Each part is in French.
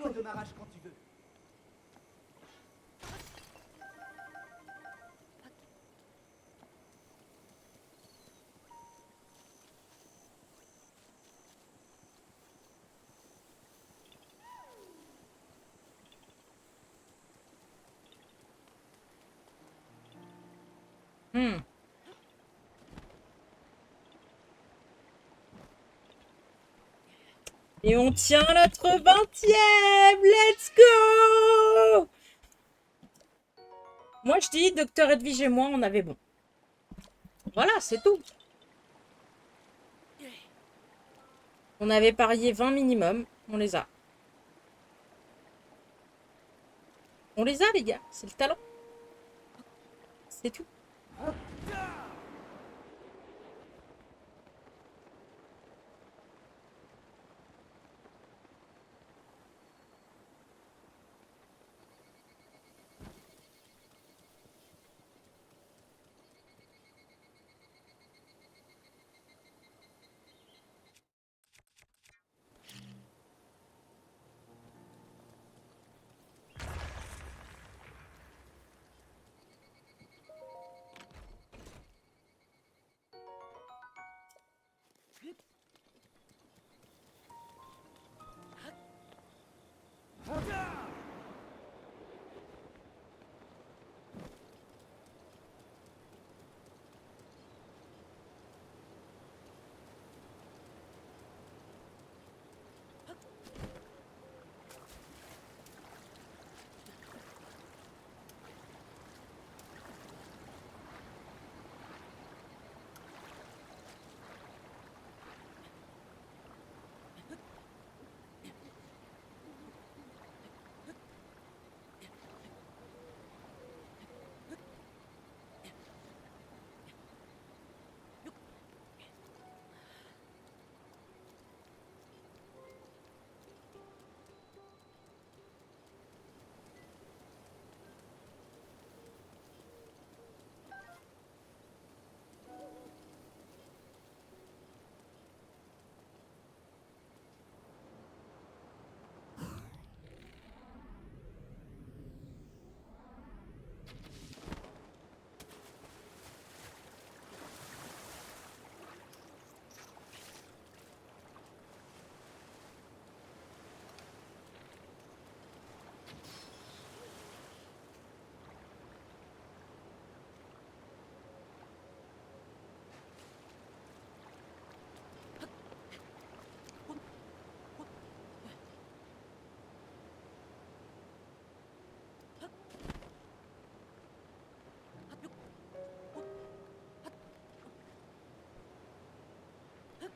Fais de ma rage quand tu veux. Hmm. Et on tient notre 20e. Let's go. Moi, je dis, Docteur Edwige et moi, on avait bon. Voilà, c'est tout. On avait parié 20 minimum. On les a. On les a, les gars. C'est le talent. C'est tout.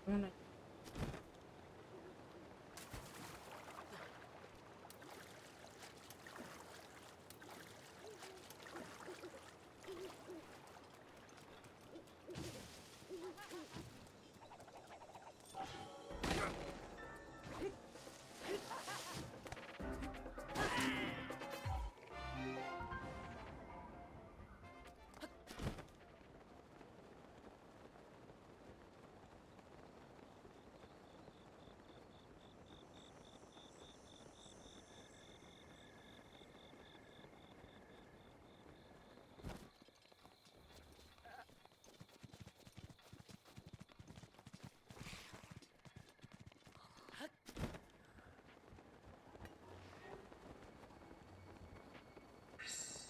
On a-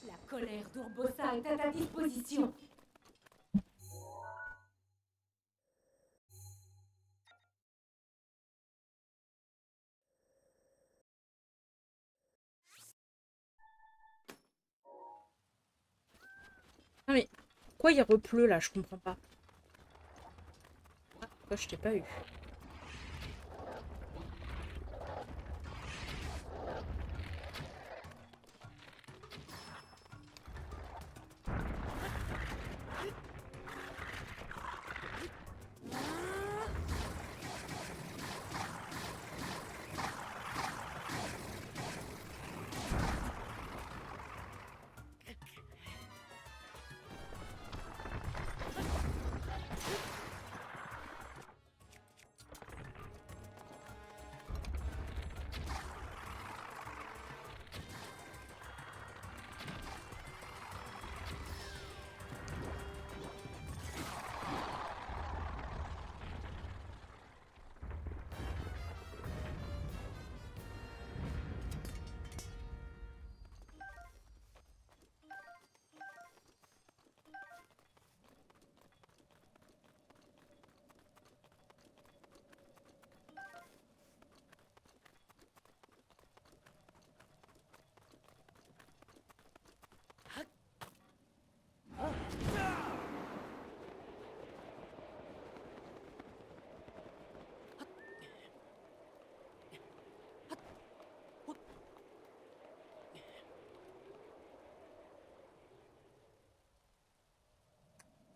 La colère d'Urbosa est à ta disposition. Ah mais, pourquoi il repleut là? Je comprends pas. Ah, pourquoi je t'ai pas eu?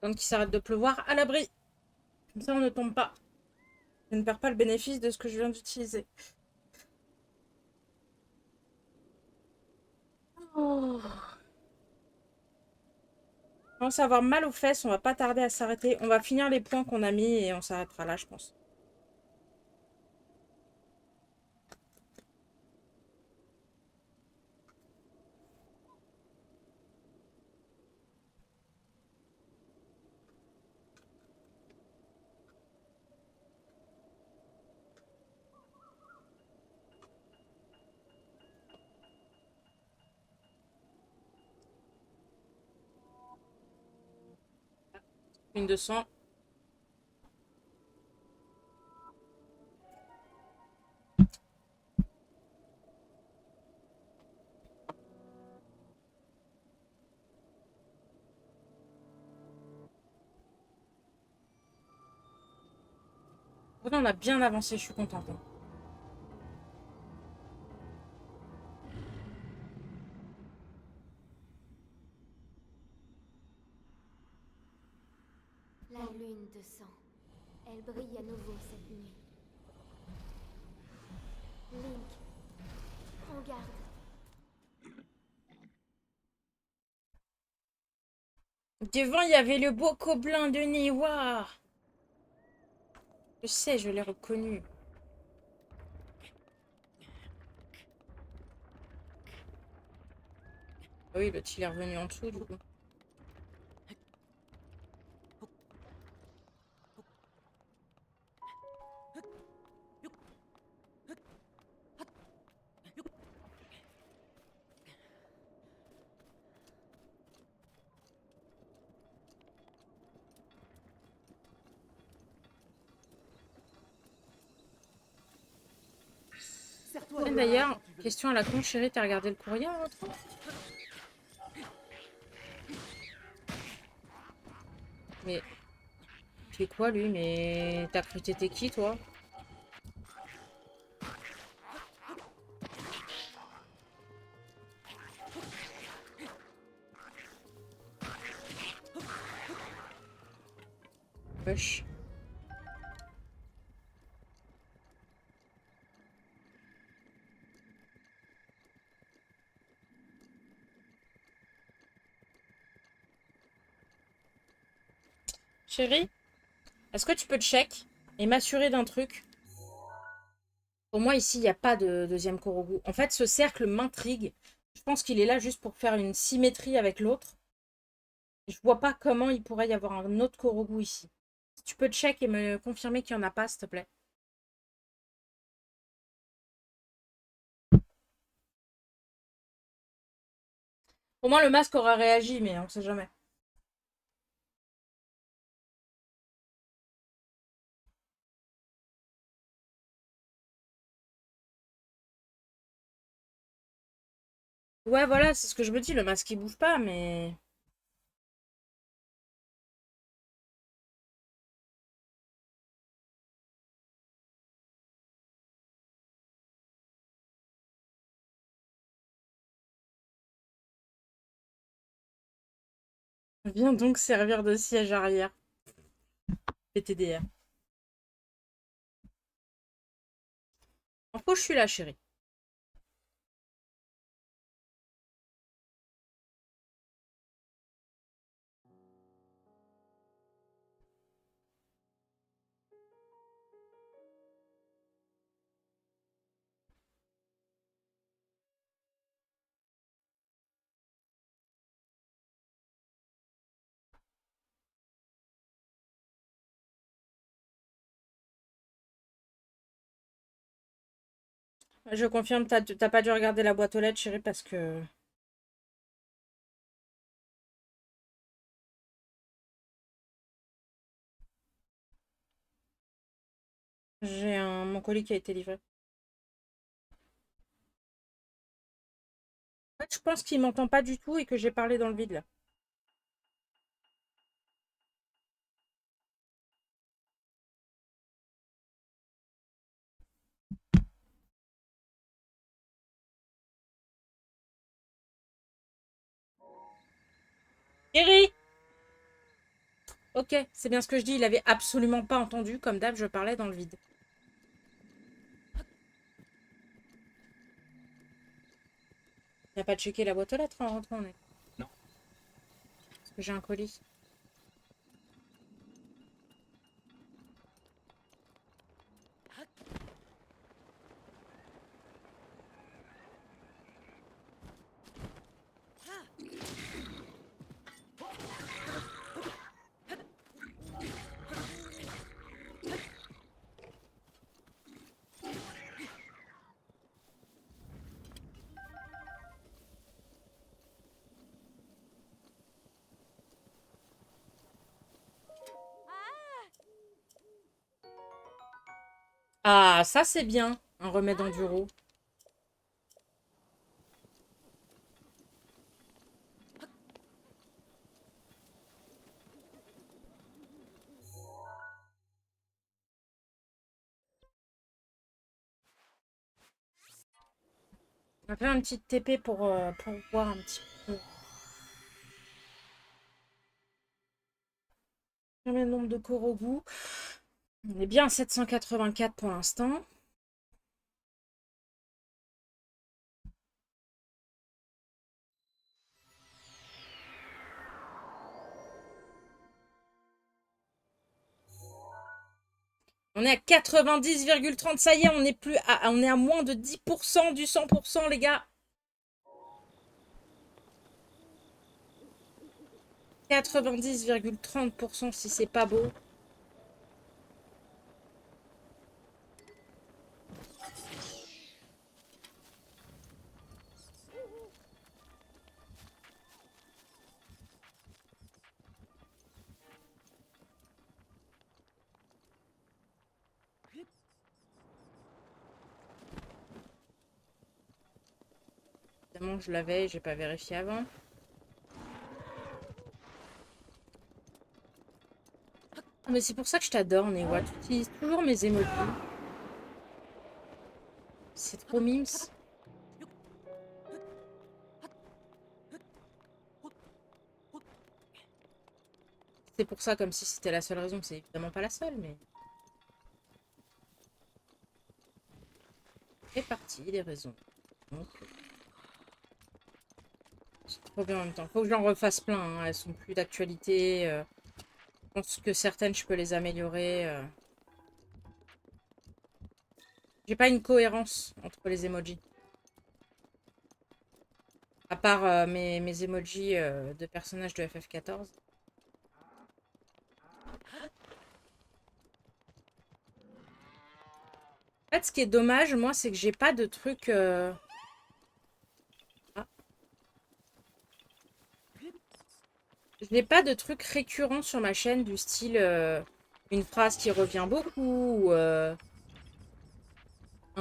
Quand qu'il s'arrête de pleuvoir, à l'abri. Comme ça, on ne tombe pas. Je ne perds pas le bénéfice de ce que je viens d'utiliser. Oh. Je commence à avoir mal aux fesses, on va pas tarder à s'arrêter. On va finir les points qu'on a mis et on s'arrêtera là, je pense. Une de sang. On a bien avancé, je suis contente. La lune de sang. Elle brille à nouveau cette nuit. Link, prends garde. Devant, il y avait le beau gobelin de Niwa. Je sais, je l'ai reconnu. Ah oui, l'autre, il est revenu en dessous, du coup. D'ailleurs, question à la con, chérie, t'as regardé le courrier en rentrant? Mais, tu fais quoi, lui? Mais t'as cru t'étais qui, toi? Wesh. Chérie, est-ce que tu peux check et m'assurer d'un truc? Pour moi, ici, il n'y a pas de deuxième Korogu. En fait, ce cercle m'intrigue. Je pense qu'il est là juste pour faire une symétrie avec l'autre. Je vois pas comment il pourrait y avoir un autre Korogu ici. Si tu peux check et me confirmer qu'il n'y en a pas, s'il te plaît. Au moins, le masque aura réagi, mais on sait jamais. Ouais, voilà, c'est ce que je me dis. Le masque, il bouge pas, mais... Viens donc servir de siège arrière. PTDR. En faux, je suis là, chérie. Je confirme, t'as pas dû regarder la boîte aux lettres, chérie, parce que... J'ai mon colis qui a été livré. En fait, je pense qu'il m'entend pas du tout et que j'ai parlé dans le vide, là. Chérie! Ok, c'est bien ce que je dis. Il avait absolument pas entendu. Comme d'hab, je parlais dans le vide. Il n'a pas checké la boîte aux lettres en rentrant, mec. Non. Parce que j'ai un colis. Ah, ça c'est bien. Un remède enduro. On va faire un petit TP pour voir un petit peu. Combien de nombre de Korogu? On est bien à 784 pour l'instant. On est à 90,30, ça y est, on est à moins de 10% du 100%, les gars. 90,30% si c'est pas beau. Évidemment, je l'avais, j'ai pas vérifié avant. Ah, mais c'est pour ça que je t'adore, Newa. Tu utilises toujours mes emojis. C'est trop mimes. C'est pour ça, comme si c'était la seule raison. C'est évidemment pas la seule, mais... C'est parti, les raisons. Donc... C'est trop bien en même temps. Faut que j'en refasse plein, hein. Elles sont plus d'actualité. Je pense que certaines, je peux les améliorer. J'ai pas une cohérence entre les emojis. À part mes emojis de personnages de FF14. En fait, ce qui est dommage, moi, c'est que j'ai pas de truc... Ah. Je n'ai pas de truc récurrent sur ma chaîne du style une phrase qui revient beaucoup ou un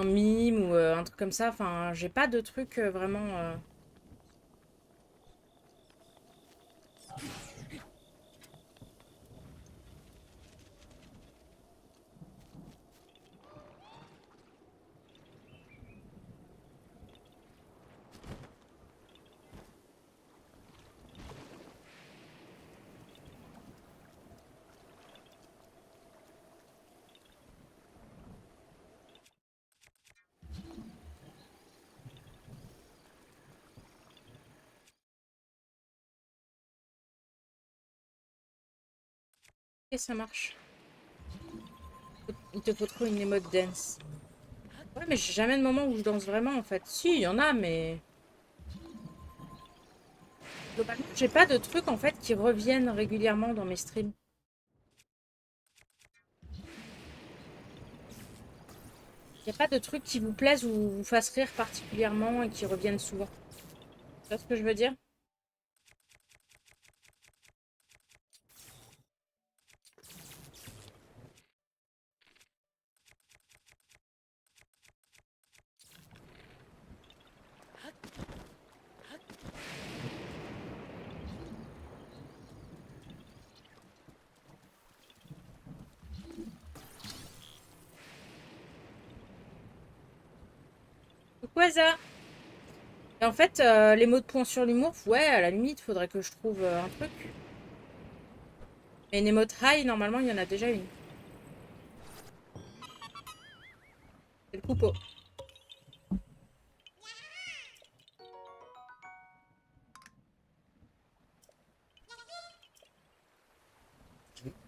mime ou un truc comme ça. Enfin, j'ai pas de truc vraiment... Et ça marche. Il te faut trop une emote dance. Ouais, mais j'ai jamais de moment où je danse vraiment, en fait. Si, il y en a, mais... Globalement, j'ai pas de trucs, en fait, qui reviennent régulièrement dans mes streams. Il n'y a pas de trucs qui vous plaisent ou vous fassent rire particulièrement et qui reviennent souvent. Tu vois ce que je veux dire? Coucou ça. Et en fait, les mots de point sur l'humour, ouais, à la limite, faudrait que je trouve un truc. Mais une émote high, normalement, il y en a déjà une. C'est le coupeau.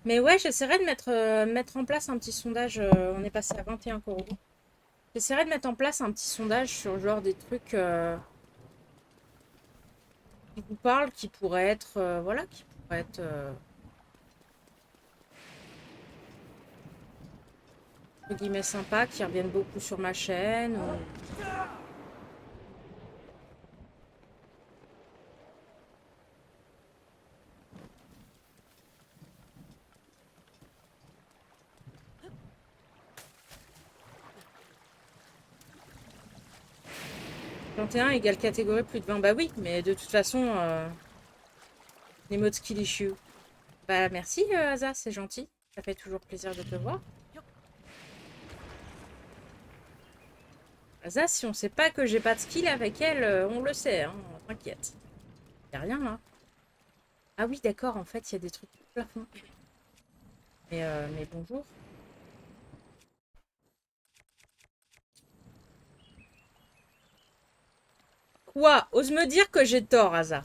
Mais ouais, j'essaierai de mettre en place un petit sondage. On est passé à 21 coraux. J'essaierai de mettre en place un petit sondage sur genre des trucs qui vous parlent, qui pourraient être, voilà, qui pourraient être entre guillemets sympas, qui reviennent beaucoup sur ma chaîne. Ou 21 égale catégorie plus de 20. Bah oui, mais de toute façon, les mots de skill issue. Bah merci Asa, c'est gentil. Ça fait toujours plaisir de te voir. Asa, si on sait pas que j'ai pas de skill avec elle, on le sait, hein, t'inquiète. Y'a rien là. Ah oui, d'accord, en fait, il y a des trucs au plafond. Mais bonjour. Quoi? Ose me dire que j'ai tort, Asa.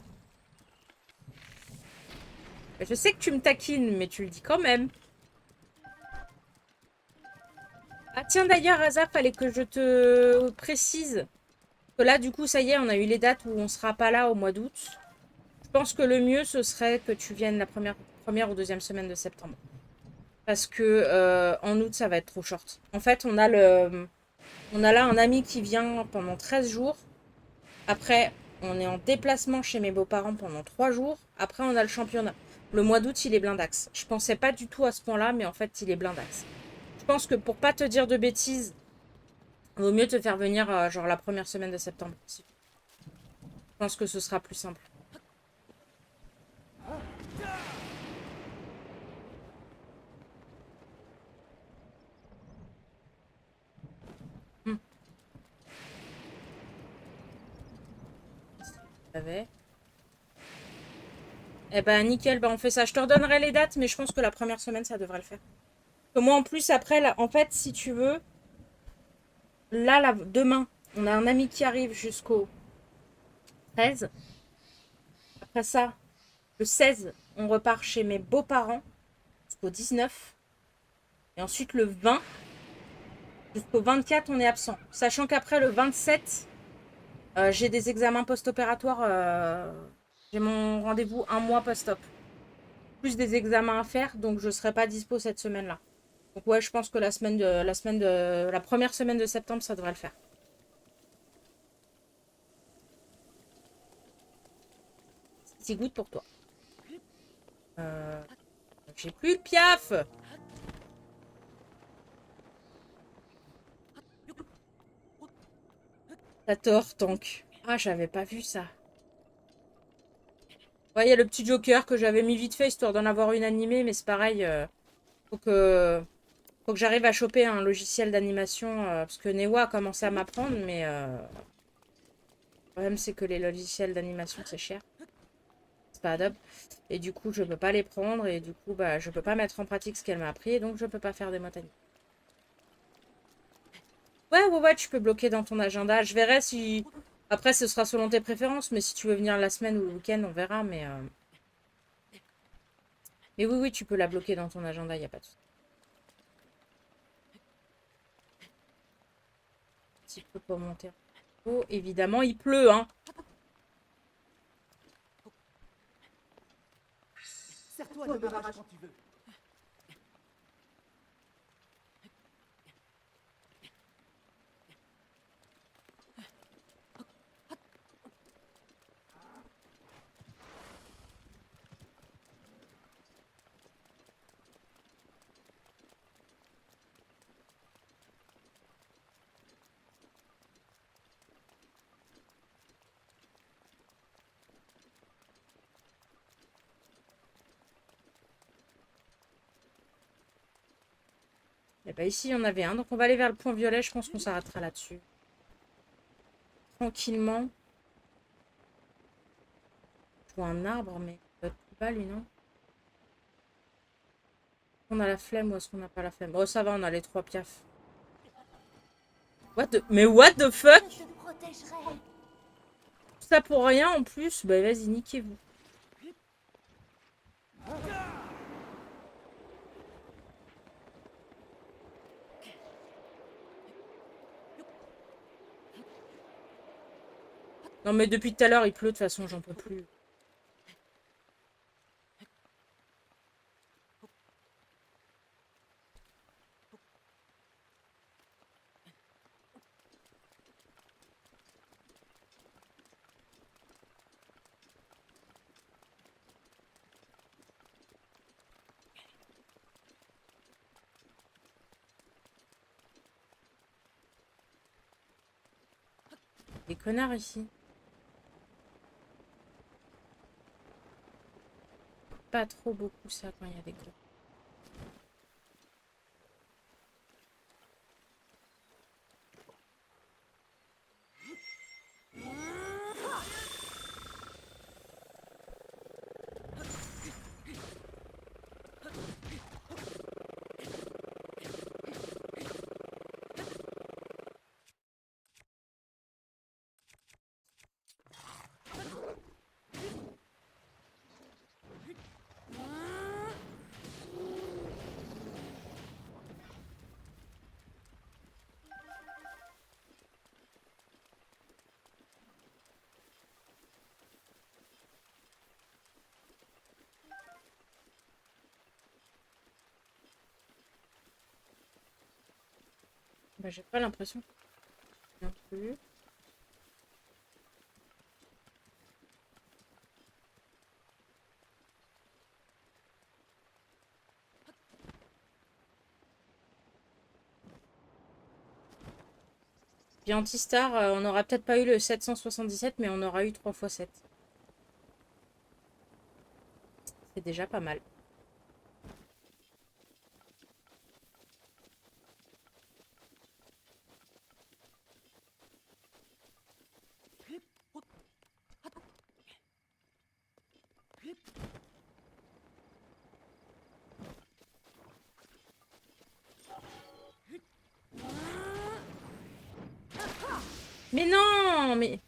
Je sais que tu me taquines, mais tu le dis quand même. Ah tiens, d'ailleurs, Asa, fallait que je te précise que là, du coup, ça y est, on a eu les dates où on sera pas là au mois d'août. Je pense que le mieux, ce serait que tu viennes la première ou deuxième semaine de septembre. Parce que en août, ça va être trop short. En fait, on a là un ami qui vient pendant 13 jours. Après, on est en déplacement chez mes beaux-parents pendant 3 jours. Après, on a le championnat. Le mois d'août, il est blindax. Je pensais pas du tout à ce point-là, mais en fait, il est blindax. Je pense que pour pas te dire de bêtises, vaut mieux te faire venir genre la première semaine de septembre. Je pense que ce sera plus simple. Hmm. J'avais. Eh ben nickel, ben on fait ça. Je te redonnerai les dates, mais je pense que la première semaine, ça devrait le faire. Que moi, en plus, après, là, en fait, si tu veux, là, demain, on a un ami qui arrive jusqu'au 13. Après ça, le 16, on repart chez mes beaux-parents jusqu'au 19. Et ensuite, le 20 jusqu'au 24, on est absent. Sachant qu'après, le 27, j'ai des examens post-opératoires. J'ai mon rendez-vous un mois post-op. Plus des examens à faire, donc je ne serai pas dispo cette semaine-là. Donc ouais, je pense que la première semaine de septembre, ça devrait le faire. C'est good pour toi. Euh, j'ai plus de piaf. T'as tort, Tank. Ah, j'avais pas vu ça. Ouais, il y a le petit Joker que j'avais mis vite fait histoire d'en avoir une animée, mais c'est pareil. Faut que, faut que j'arrive à choper un logiciel d'animation parce que Newa a commencé à m'apprendre, mais le problème c'est que les logiciels d'animation c'est cher. C'est pas Adobe. Et du coup, je peux pas les prendre et du coup, bah, je peux pas mettre en pratique ce qu'elle m'a appris et donc je peux pas faire des mots. Ouais, tu peux bloquer dans ton agenda. Je verrai si. Après, ce sera selon tes préférences, mais si tu veux venir la semaine ou le week-end, on verra. Mais oui, tu peux la bloquer dans ton agenda, il n'y a pas de souci. Un petit peu pour monter. Oh, évidemment, il pleut, hein. Serre-toi de barrage quand tu veux. Et bah ici, il y en avait un. Donc, on va aller vers le point violet. Je pense qu'on s'arrêtera là-dessus. Tranquillement. Je vois un arbre, mais il doit être plus bas, lui, non? On a la flemme ou est-ce qu'on n'a pas la flemme? Oh, ça va, on a les 3 piafs. Mais what the fuck? Je te protégerai. Tout ça pour rien en plus? Bah vas-y, niquez-vous. Non mais depuis tout à l'heure il pleut, de toute façon j'en peux plus. Des connards ici. Pas trop beaucoup ça quand il y a des gros. Bah j'ai pas l'impression non plus. Puis Antistar, on n'aura peut-être pas eu le 777, mais on aura eu 3 x 7. C'est déjà pas mal. Mais non, mais...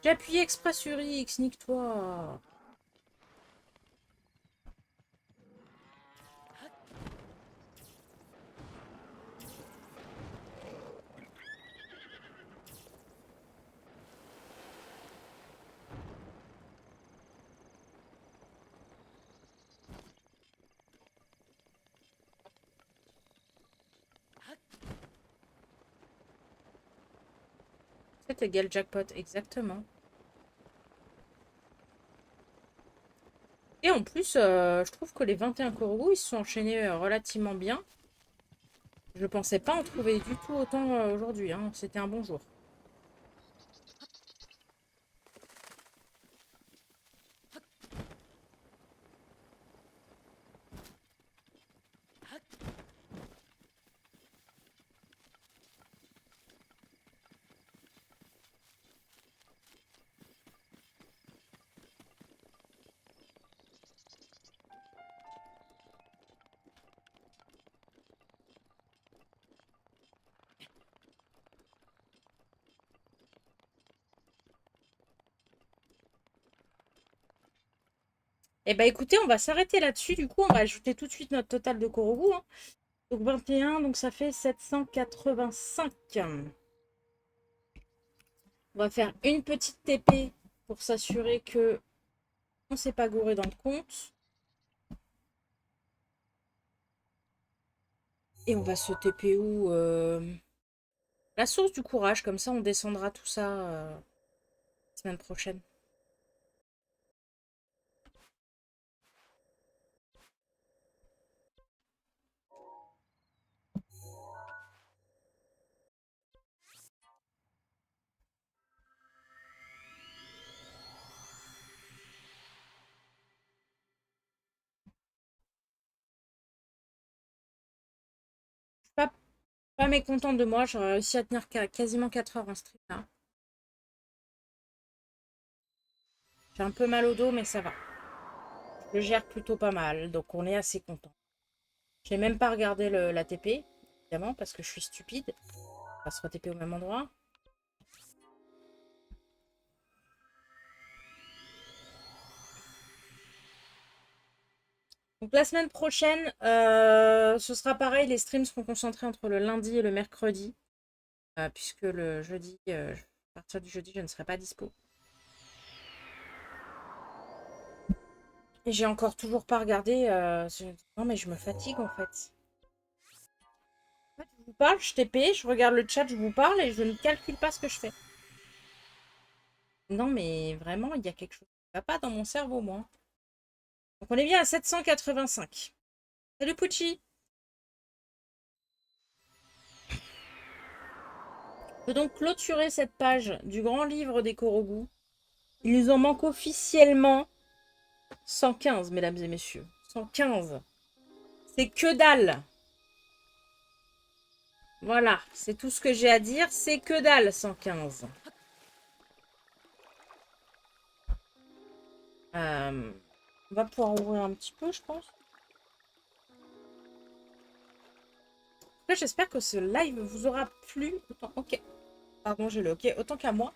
J'ai appuyé exprès sur X, nique-toi. C'est égal jackpot, exactement. Et en plus, je trouve que les 21 Korogu, ils se sont enchaînés relativement bien. Je pensais pas en trouver du tout autant aujourd'hui, hein. C'était un bon jour. Eh ben écoutez, on va s'arrêter là-dessus. Du coup, on va ajouter tout de suite notre total de Korogu, hein. Donc 21, donc ça fait 785. On va faire une petite TP pour s'assurer que on s'est pas gouré dans le compte. Et on va se TP où la source du courage, comme ça on descendra tout ça la semaine prochaine. Pas mécontente de moi, j'aurais réussi à tenir quasiment 4 heures en stream là. J'ai un peu mal au dos, mais ça va. Je gère plutôt pas mal, donc on est assez content. Je n'ai même pas regardé la TP, évidemment, parce que je suis stupide. On va se re-TP au même endroit. Donc la semaine prochaine, ce sera pareil, les streams seront concentrés entre le lundi et le mercredi. Puisque le jeudi, à partir du jeudi, je ne serai pas dispo. Et j'ai encore toujours pas regardé. Non, mais je me fatigue en fait. En fait, je vous parle, je TP, je regarde le chat, je vous parle et je ne calcule pas ce que je fais. Non, mais vraiment, il y a quelque chose qui ne va pas dans mon cerveau, moi. Donc on est bien à 785. Salut Pucci. Je peux donc clôturer cette page du grand livre des Korogu. Il nous en manque officiellement 115, mesdames et messieurs. 115. C'est que dalle. Voilà, c'est tout ce que j'ai à dire. C'est que dalle, 115. On va pouvoir ouvrir un petit peu, je pense. Là, j'espère que ce live vous aura plu. Autant... Ok. Pardon, j'ai le ok. Autant qu'à moi.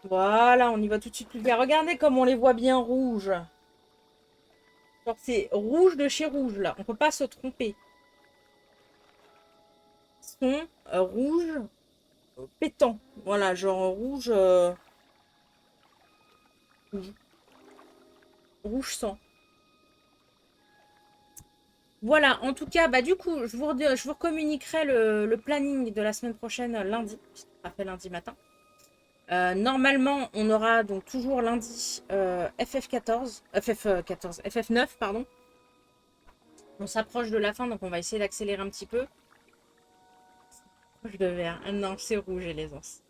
Voilà, on y va tout de suite plus vite. Regardez comme on les voit bien rouges. Genre, c'est rouge de chez rouge, là. On peut pas se tromper. Ils sont rouges pétant. Voilà, genre rouge... rouge. Rouge sang. Voilà, en tout cas, bah du coup, je vous communiquerai le planning de la semaine prochaine lundi, puisque ça fait lundi matin. Normalement, on aura donc toujours lundi FF9, pardon. On s'approche de la fin, donc on va essayer d'accélérer un petit peu. Rouge de vert. Ah non, c'est rouge et les anses.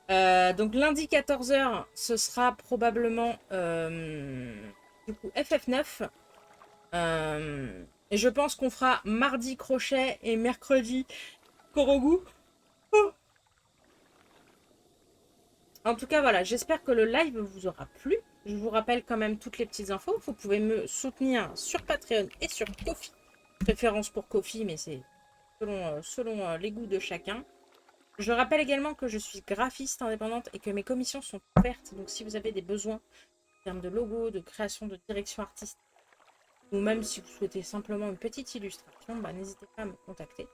Donc lundi 14h, ce sera probablement du coup FF9. Et je pense qu'on fera mardi crochet et mercredi Korogu. Oh. En tout cas, voilà, j'espère que le live vous aura plu. Je vous rappelle quand même toutes les petites infos. Vous pouvez me soutenir sur Patreon et sur Ko-fi. Préférence pour Ko-fi, mais c'est selon les goûts de chacun. Je rappelle également que je suis graphiste indépendante et que mes commissions sont ouvertes. Donc si vous avez des besoins en termes de logo, de création, de direction artistique, ou même si vous souhaitez simplement une petite illustration, bah, n'hésitez pas à me contacter.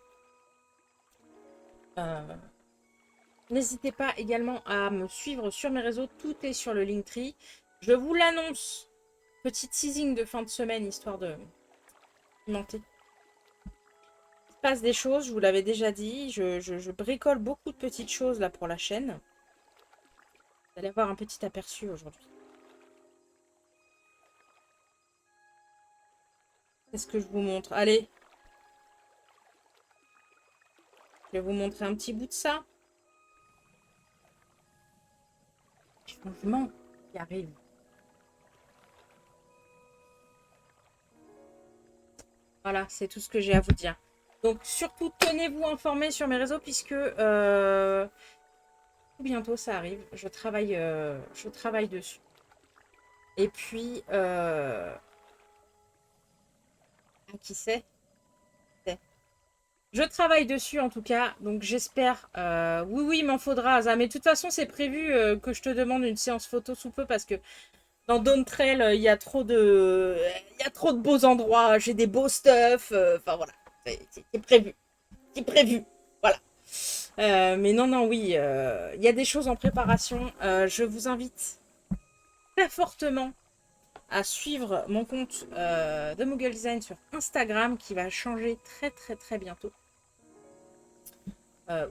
N'hésitez pas également à me suivre sur mes réseaux, tout est sur le Linktree. Je vous l'annonce, petit teasing de fin de semaine, histoire de pimenter. Il se passe des choses, je vous l'avais déjà dit, je bricole beaucoup de petites choses là pour la chaîne. Vous allez avoir un petit aperçu aujourd'hui. Qu'est-ce que je vous montre? Allez. Je vais vous montrer un petit bout de ça. Changement qui arrive. Voilà, c'est tout ce que j'ai à vous dire. Donc surtout, tenez-vous informés sur mes réseaux puisque bientôt ça arrive. Je travaille dessus. Et puis, qui sait? Je travaille dessus en tout cas, donc j'espère. Oui, il m'en faudra, Asa. Mais de toute façon, c'est prévu que je te demande une séance photo sous peu parce que dans Dawn Trail, il y a trop de beaux endroits. J'ai des beaux stuff. Enfin voilà, c'est prévu. C'est prévu. Voilà. Mais non, oui, il y a des choses en préparation. Je vous invite très fortement à suivre mon compte de Moogle Design sur Instagram qui va changer très bientôt.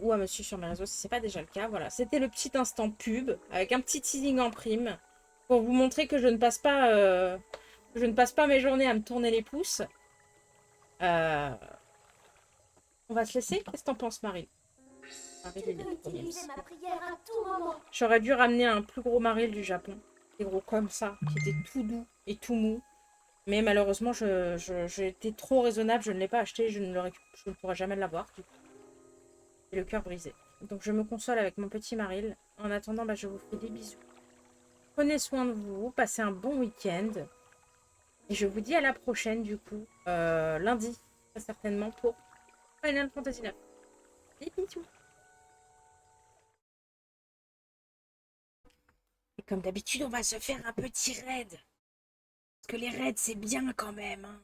Ou à me suivre sur mes réseaux si ce n'est pas déjà le cas. Voilà, c'était le petit instant pub avec un petit teasing en prime pour vous montrer que je ne passe pas mes journées à me tourner les pouces. On va se laisser. Qu'est-ce que t'en penses, Marie? J'aurais dû ramener un plus gros maril du Japon. Des gros comme ça, qui était tout doux et tout mou. Mais malheureusement, j'ai été trop raisonnable. Je ne l'ai pas acheté. Je ne pourrai jamais l'avoir. Et le cœur brisé. Donc je me console avec mon petit maril. En attendant, je vous fais des bisous. Prenez soin de vous. Passez un bon week-end. Et je vous dis à la prochaine, du coup, lundi, très certainement, pour Final Fantasy 9. Bisous. Et comme d'habitude, on va se faire un petit raid. Parce que les raids, c'est bien quand même. Hein.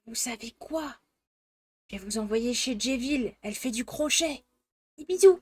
Vous savez quoi? Je vais vous envoyer chez Jeville. Elle fait du crochet. Et bisous.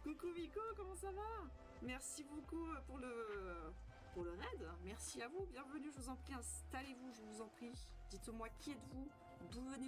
Coucou Vico, comment ça va? Merci beaucoup pour le raid. Merci à vous. Bienvenue, je vous en prie. Installez-vous, je vous en prie. Dites-moi qui êtes-vous? D'où venez-vous?